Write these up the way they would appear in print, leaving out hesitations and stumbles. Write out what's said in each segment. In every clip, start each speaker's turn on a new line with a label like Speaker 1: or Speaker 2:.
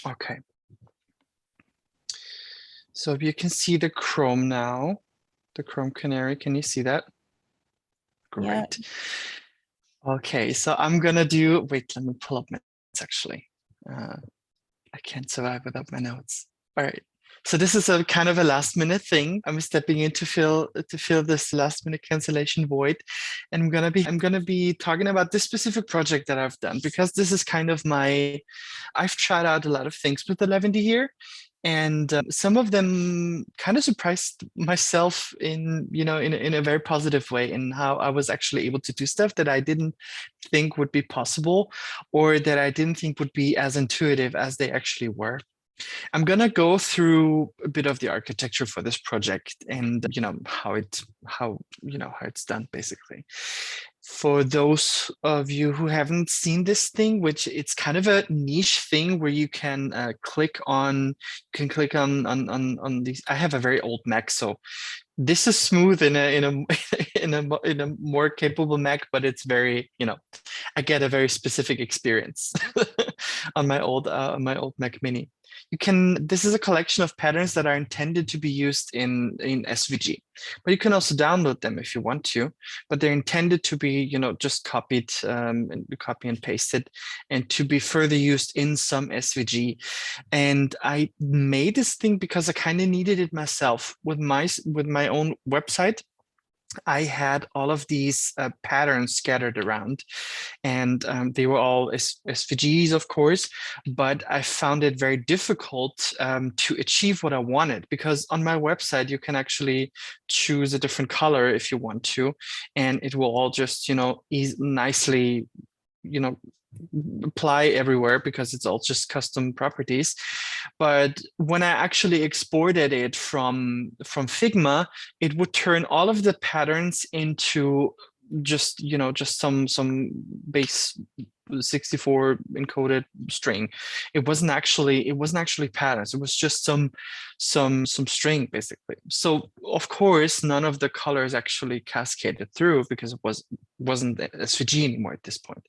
Speaker 1: Okay. So if you can see the Chrome now, the Chrome Canary, can you see that? Great. Yeah. Okay, so I'm gonna do, wait, let me pull up my notes actually. I can't survive without my notes. All right. So this is a kind of a last minute thing. I'm stepping in to fill this last minute cancellation void. And I'm gonna be talking about this specific project that I've done, because this is kind of I've tried out a lot of things with Eleventy here. And some of them kind of surprised myself in a very positive way, in how I was actually able to do stuff that I didn't think would be possible, or that I didn't think would be as intuitive as they actually were. I'm gonna go through a bit of the architecture for this project, and how it's done basically. For those of you who haven't seen this thing, which it's kind of a niche thing where you can click on these. I have a very old Mac, so this is smooth in a more capable Mac, but it's very, I get a very specific experience on my old Mac Mini. This is a collection of patterns that are intended to be used in SVG, but you can also download them if you want to, but they're intended to be, just copied, and copy and pasted, and to be further used in some SVG. And I made this thing because I kind of needed it myself with my own website. I had all of these patterns scattered around, and they were all SVGs, of course, but I found it very difficult to achieve what I wanted, because on my website, you can actually choose a different color if you want to, and it will all just, nicely, apply everywhere, because it's all just custom properties. But when I actually exported it from Figma, it would turn all of the patterns into just some base 64 encoded string. It wasn't actually patterns. It was just some string basically. So of course none of the colors actually cascaded through, because it wasn't SVG anymore at this point.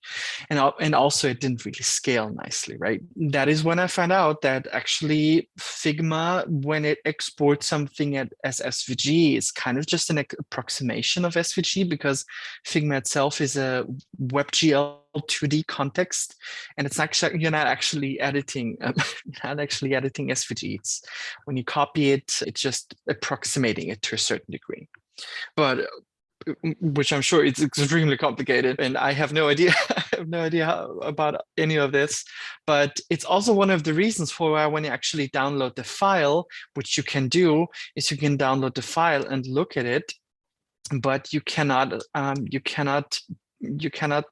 Speaker 1: And also it didn't really scale nicely, right? That is when I found out that actually Figma, when it exports something as SVG, is kind of just an approximation of SVG, because Figma itself is a WebGL 2D context, and it's actually you're not actually editing SVGs. When you copy it, it's just approximating it to a certain degree. But which I'm sure it's extremely complicated, and I have no idea. I have no idea about any of this. But it's also one of the reasons for why, when you actually download the file, which you can do, is you can download the file and look at it, but you cannot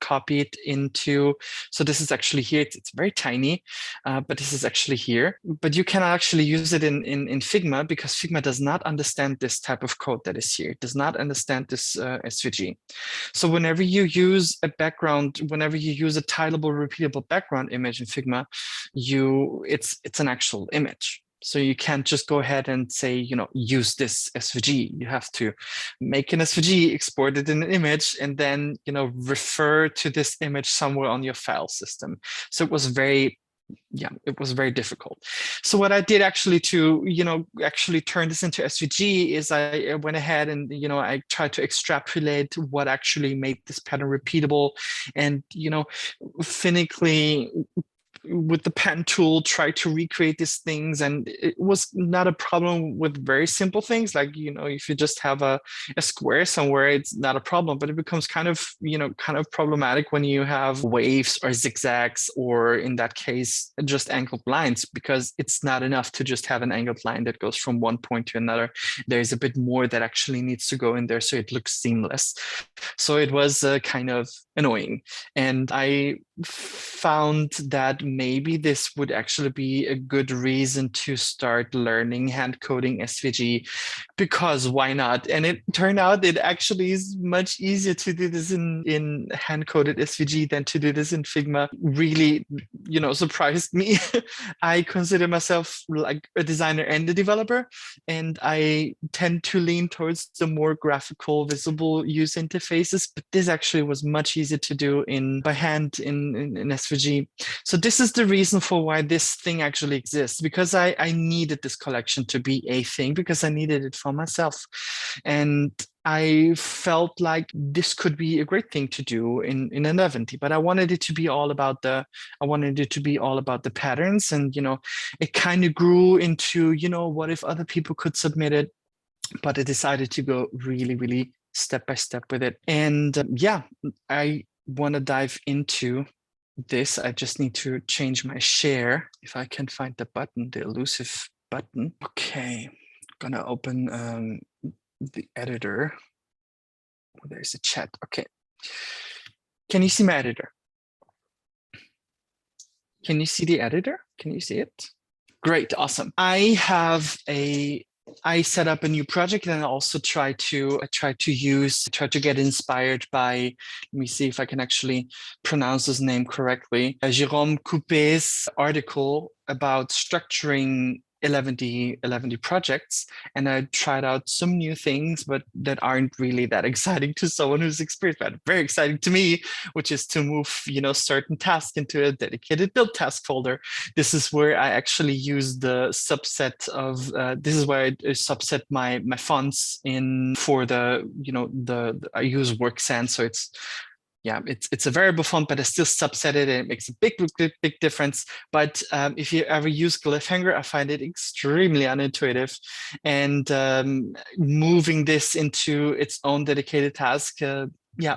Speaker 1: copy it into, so this is actually here, it's very tiny, but this is actually here, but you cannot actually use it in Figma, because Figma does not understand this type of code that is here. It does not understand this SVG. So whenever you use a tileable, repeatable background image in Figma, it's an actual image. So you can't just go ahead and say, use this SVG. You have to make an SVG, export it in an image, and then, refer to this image somewhere on your file system. So it was very difficult. So what I did actually to, actually turn this into SVG is I went ahead and, I tried to extrapolate what actually made this pattern repeatable, and, finically, with the pen tool, try to recreate these things. And it was not a problem with very simple things, like, if you just have a square somewhere, it's not a problem. But it becomes kind of problematic when you have waves or zigzags, or in that case, just angled lines, because it's not enough to just have an angled line that goes from one point to another. There's a bit more that actually needs to go in there, so it looks seamless. So it was kind of annoying. And I found that maybe this would actually be a good reason to start learning hand coding SVG, because why not? And it turned out it actually is much easier to do this in hand coded SVG than to do this in Figma. Really, surprised me. I consider myself like a designer and a developer, and I tend to lean towards the more graphical, visible user interfaces, but this actually was much easier to do by hand in SVG. So this is the reason for why this thing actually exists, because I needed this collection to be a thing, because I needed it for myself. And I felt like this could be a great thing to do in Eleventy, but I wanted it to be all about the patterns. And, it kind of grew into, what if other people could submit it? But I decided to go really, really step by step with it. And yeah, I want to dive into this. I just need to change my share. If I can find the button, the elusive button. Okay, I'm gonna open the editor. Oh, there's a chat. Okay. Can you see my editor? Can you see the editor? Can you see it? Great, awesome. I set up a new project, and I also try to get inspired by, let me see if I can actually pronounce his name correctly, Jérôme Coupé's article about structuring Eleventy projects. And I tried out some new things, but that aren't really that exciting to someone who's experienced, but very exciting to me, which is to move, certain tasks into a dedicated build task folder. This is where I actually use the subset of, this is where I subset my fonts in for the, I use WorkSense. So it's a variable font, but I still subset it, and it makes a big difference. But if you ever use Glyphhanger, I find it extremely unintuitive, and moving this into its own dedicated task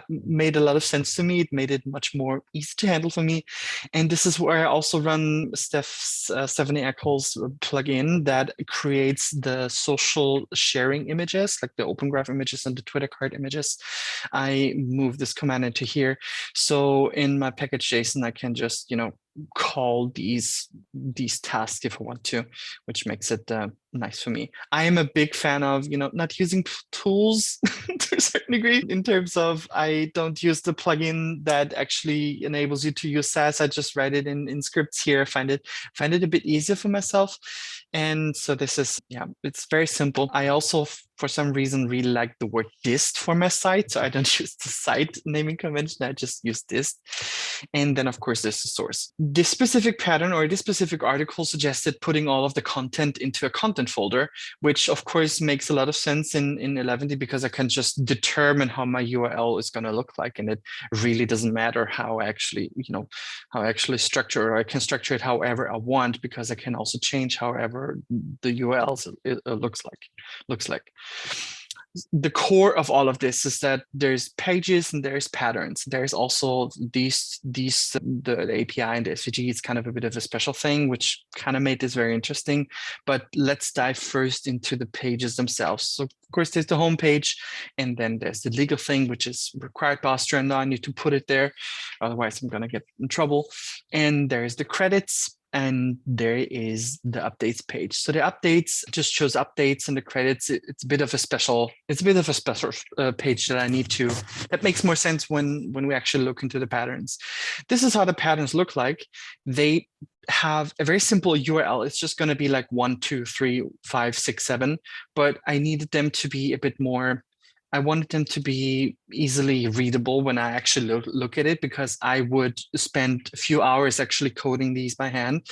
Speaker 1: made a lot of sense to me. It made it much more easy to handle for me. And this is where I also run Stephanie Eccles plugin that creates the social sharing images, like the Open Graph images and the Twitter card images. I move this command into here. So in my package JSON, I can just, call these tasks if I want to, which makes it nice for me. I am a big fan of, not using tools to a certain degree, in terms of I don't use the plugin that actually enables you to use Sass. I just write it in scripts here. I find it a bit easier for myself. And so this is, it's very simple. I also, for some reason, really like the word dist for my site. So I don't use the site naming convention. I just use dist. And then, of course, there's the source. This specific pattern or this specific article suggested putting all of the content into a content folder, which, of course, makes a lot of sense in Eleventy, because I can just determine how my URL is going to look like. And it really doesn't matter how I actually, structure, or I can structure it however I want, because I can also change however the URL looks like. The core of all of this is that there's pages and there's patterns. There's also the API and the SVG is kind of a bit of a special thing, which kind of made this very interesting. But let's dive first into the pages themselves. So of course, there's the home page, and then there's the legal thing, which is required by Austria. Now I need to put it there, otherwise I'm going to get in trouble. And there's the credits. And there is the updates page. So the updates just shows updates, and the credits, it's a bit of a special page that makes more sense when we actually look into the patterns. This is how the patterns look like. They have a very simple URL. It's just going to be like 1, 2, 3, 5, 6, 7, but I needed them to be a bit more, I wanted them to be easily readable when I actually look at it, because I would spend a few hours actually coding these by hand.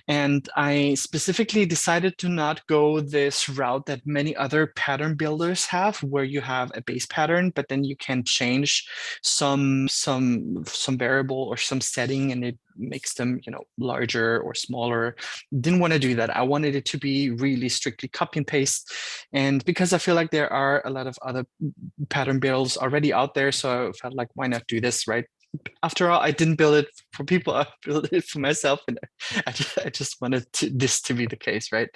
Speaker 1: And I specifically decided to not go this route that many other pattern builders have, where you have a base pattern, but then you can change some variable or some setting, and it makes them, larger or smaller. Didn't want to do that. I wanted it to be really strictly copy and paste. And because I feel like there are a lot of other pattern builds already out there, so I felt like, why not do this, right? After all, I didn't build it for people, I built it for myself, and I just wanted this to be the case, right?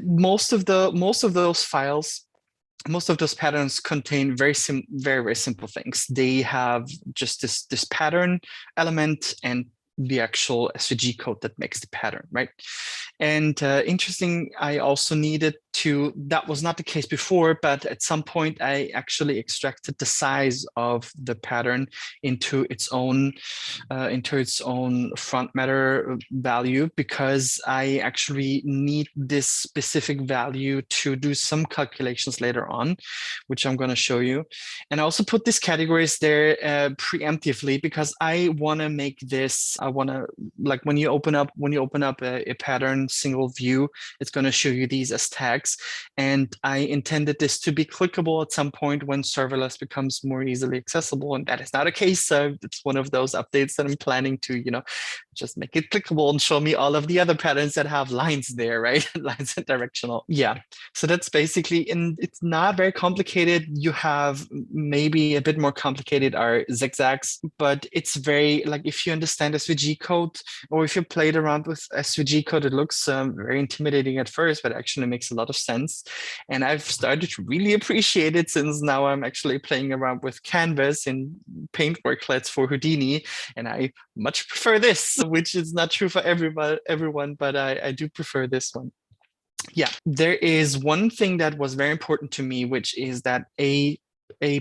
Speaker 1: Most of those files, most of those patterns contain very, very simple things. They have just this pattern element and the actual SVG code that makes the pattern, right? And interesting, I also needed that was not the case before, but at some point I actually extracted the size of the pattern into its own front matter value, because I actually need this specific value to do some calculations later on, which I'm going to show you. And I also put these categories there preemptively, because I want to make this, I want to, like when you open up a pattern single view, it's going to show you these as tags. And I intended this to be clickable at some point when serverless becomes more easily accessible. And that is not a case. So it's one of those updates that I'm planning to, just make it clickable and show me all of the other patterns that have lines there, right? Lines and directional. Yeah. So that's basically, and it's not very complicated. You have maybe a bit more complicated are zigzags, but it's very, like, if you understand SVG code, or if you played around with SVG code, it looks very intimidating at first, but actually makes a lot of sense. And I've started to really appreciate it, since now I'm actually playing around with Canvas and paint worklets for Houdini, and I much prefer this, which is not true for everyone, but I do prefer this one. Yeah, there is one thing that was very important to me, which is that a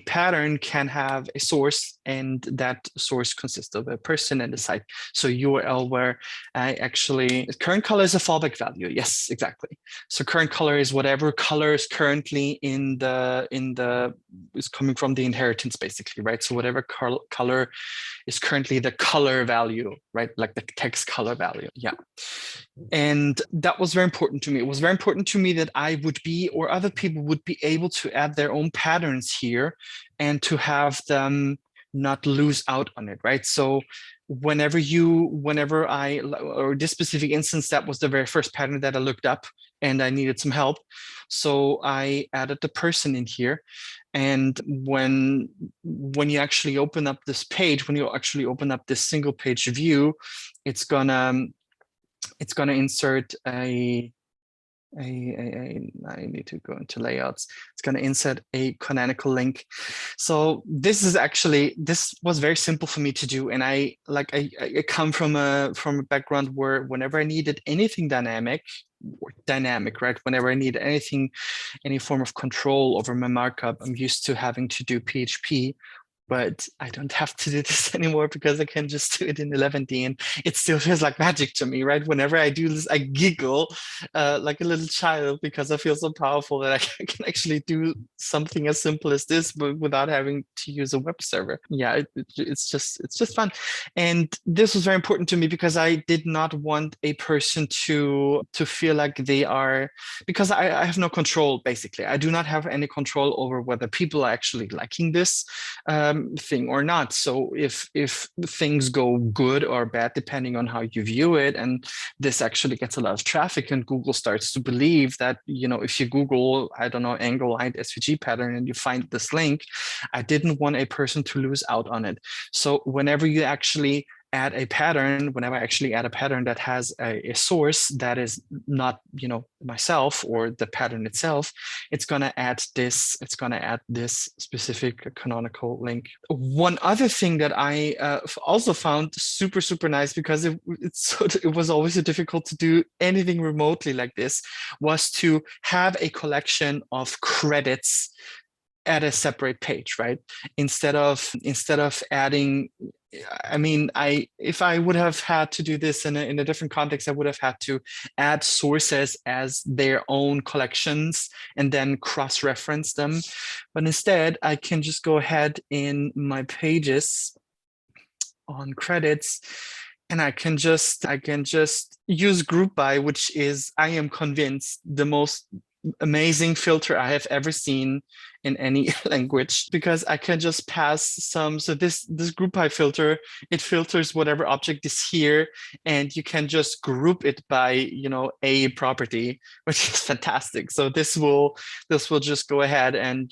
Speaker 1: pattern can have a source, and that source consists of a person and a site. So URL where I actually, current color is a fallback value. Yes, exactly. So current color is whatever color is currently is coming from the inheritance, basically, right? So whatever color is currently the color value, right? Like the text color value. Yeah. And that was very important to me. It was very important to me that I would be, or other people would be able to add their own patterns here, and to have them not lose out on it, right? So whenever I, or this specific instance, that was the very first pattern that I looked up, and I needed some help. So I added the person in here. And when you actually open up this page, when you actually open up this single page view, it's gonna insert I need to go into layouts. It's going to insert a canonical link. So this was very simple for me to do. And I come from a background where whenever I needed anything dynamic, right? Whenever I need any form of control over my markup, I'm used to having to do PHP. But I don't have to do this anymore, because I can just do it in Eleventy, and it still feels like magic to me, right? Whenever I do this, I giggle like a little child, because I feel so powerful that I can actually do something as simple as this, but without having to use a web server. Yeah, it's just fun. And this was very important to me, because I did not want a person to feel like they are, because I have no control, basically. I do not have any control over whether people are actually liking this thing or not. So if things go good or bad, depending on how you view it, and this actually gets a lot of traffic, and Google starts to believe that, if you Google, I don't know, angle line SVG pattern, and you find this link, I didn't want a person to lose out on it. So whenever you actually add a pattern, whenever I actually add a pattern that has a source that is not, myself or the pattern itself, it's going to add this specific canonical link. One other thing that I also found super, super nice, because it was always so difficult to do anything remotely like this, was to have a collection of credits at a separate page, right? Instead of adding, if I would have had to do this in a different context, I would have had to add sources as their own collections and then cross-reference them. But instead, I can just go ahead in my pages on credits, and I can just use group by, which is, I am convinced, the most amazing filter I have ever seen in any language, because I can just pass some. So this group by filter, it filters whatever object is here, and you can just group it by, a property, which is fantastic. So this will just go ahead and,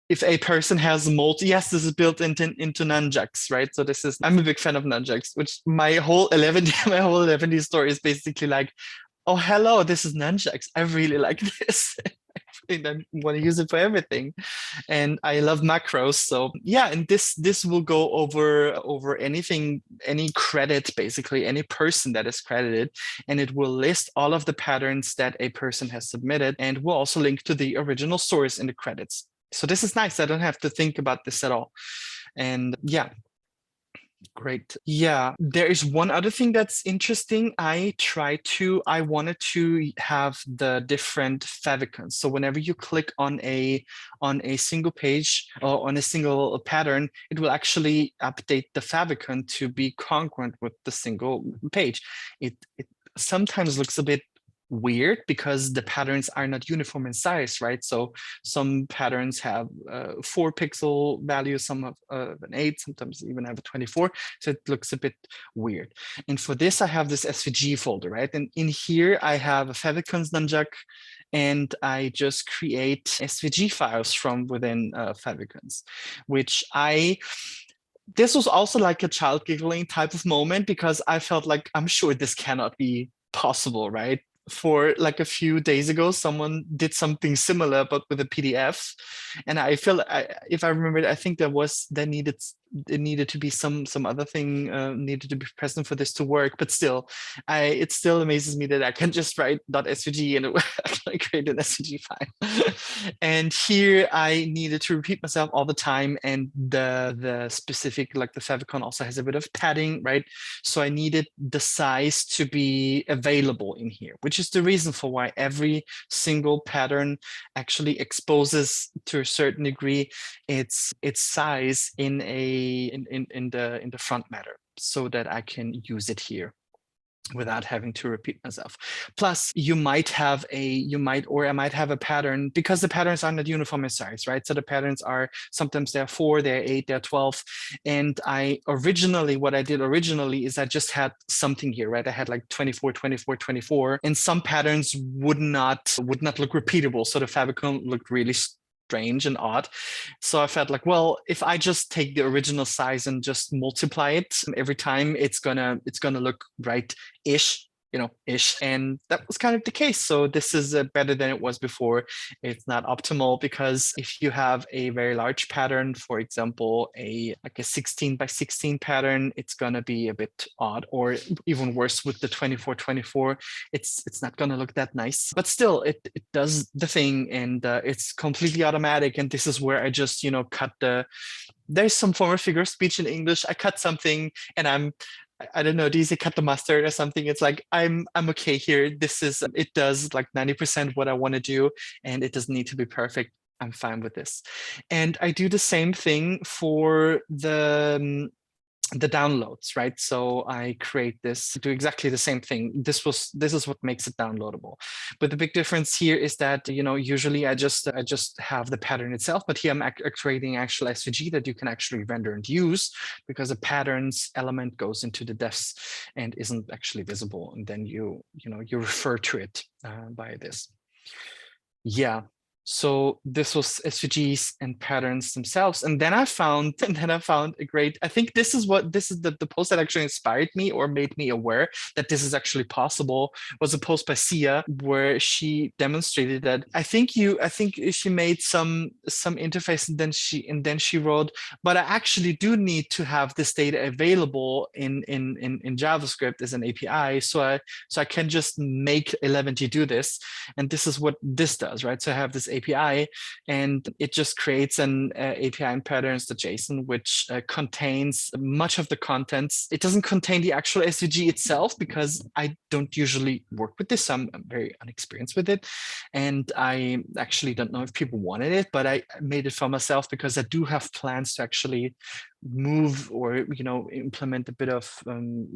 Speaker 1: if a person has yes, this is built into nunchucks, right? So I'm a big fan of nunchucks, which my whole Eleventy story is basically like, Oh, hello, this is Nunchucks. I really like this. I want to use it for everything. And I love macros. So yeah, and this will go over anything, any credit, basically any person that is credited, and it will list all of the patterns that a person has submitted, and will also link to the original source in the credits. So this is nice. I don't have to think about this at all. And yeah, great. Yeah, there is one other thing that's interesting. I wanted to have the different favicons. So whenever you click on a single page or on a single pattern, it will actually update the favicon to be congruent with the single page. It sometimes looks a bit weird because the patterns are not uniform in size, right? So some patterns have 4 pixel values, some have an 8, sometimes even have a 24. So it looks a bit weird. And for this, I have this SVG folder, right? And in here, I have a favicons nunchuck, and I just create SVG files from within favicons, which this was also like a child giggling type of moment, because I felt like, I'm sure this cannot be possible, right? For like a few days ago, someone did something similar, but with a PDF. And I feel, if I remember, I think it needed to be some other thing needed to be present for this to work. But still, it still amazes me that I can just write .svg and it will actually create an SVG file. And here I needed to repeat myself all the time, and the specific, like the favicon also has a bit of padding, right? So I needed the size to be available in here, which is the reason for why every single pattern actually exposes to a certain degree its size in the front matter, so that I can use it here without having to repeat myself. Plus, I might have a pattern, because the patterns are not uniform in size, right? So the patterns are, sometimes they're 4, they're 8, they're 12. And what I did originally is I just had something here, right? I had like 24, 24, 24, and some patterns would not look repeatable. So the favicon looked really strange and odd. So I felt like, well, if I just take the original size and just multiply it every time, it's gonna look right-ish, ish. And that was kind of the case. So this is better than it was before. It's not optimal, because if you have a very large pattern, for example, like a 16 by 16 pattern, it's gonna be a bit odd, or even worse with the 24, 24, it's not gonna look that nice. But still, it does the thing, and it's completely automatic. And this is where I just, cut there's some form of figure of speech in English. I cut something, and I don't know, do you say cut the mustard or something? It's like, I'm okay here. It does like 90% what I want to do, and it doesn't need to be perfect. I'm fine with this. And I do the same thing for the downloads, right? So I do exactly the same thing. This is what makes it downloadable. But the big difference here is that, usually I just have the pattern itself, but here I'm creating actual SVG that you can actually render and use, because a patterns element goes into the defs and isn't actually visible. And then you refer to it by this. Yeah. So this was SVGs and patterns themselves. And then I found a great, I think this is the post that actually inspired me or made me aware that this is actually possible, was a post by Sia, where she demonstrated that. I think she made some interface, and then she wrote, but I actually do need to have this data available in JavaScript as an API. So I can just make Eleventy do this. And this is what this does, right? So I have this API, and it just creates an API in patterns.json, which contains much of the contents. It doesn't contain the actual SVG itself, because I don't usually work with this. I'm very unexperienced with it. And I actually don't know if people wanted it, but I made it for myself, because I do have plans to actually move or implement a bit of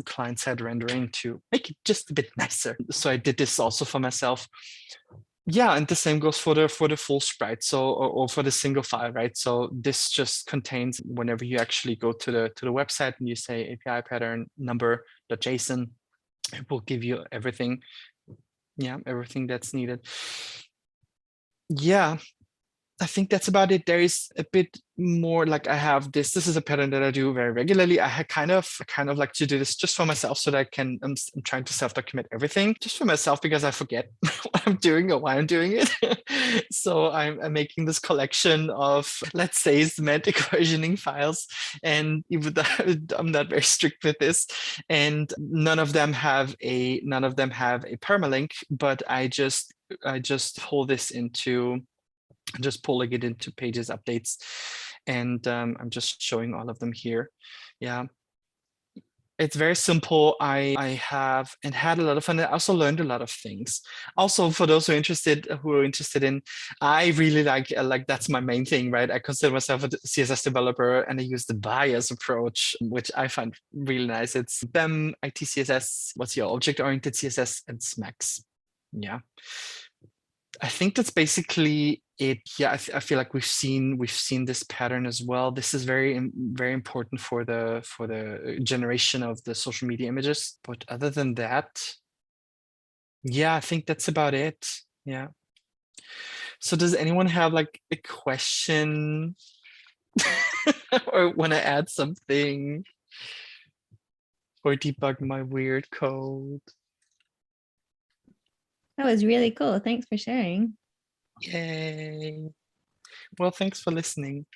Speaker 1: client-side rendering to make it just a bit nicer. So I did this also for myself. Yeah, and the same goes for the full sprite, so or for the single file, right? So this just contains, whenever you actually go to the website and you say API pattern number.json, it will give you everything. Yeah, everything that's needed. Yeah. I think that's about it. There is a bit more, like I have this is a pattern that I do very regularly. I kind of like to do this just for myself so that I can, I'm trying to self-document everything just for myself because I forget what I'm doing or why I'm doing it. So I'm making this collection of, let's say, semantic versioning files. And even though I'm not very strict with this, and none of them have a permalink, but I just pull this into, just pulling it into pages updates, and I'm just showing all of them here. Yeah, it's very simple. I have and had a lot of fun. I also learned a lot of things. Also, for those who are interested in, I really like that's my main thing, right? I consider myself a CSS developer, and I use the bias approach, which I find really nice. It's BEM, ITCSS, what's your object-oriented CSS, and SMAX. Yeah. I think that's basically it. Yeah, I feel like we've seen this pattern as well. This is very important for the generation of the social media images. But other than that, yeah, I think that's about it. Yeah. So does anyone have like a question or want to add something or debug my weird code?
Speaker 2: That was really cool. Thanks for sharing.
Speaker 1: Yay. Well, thanks for listening.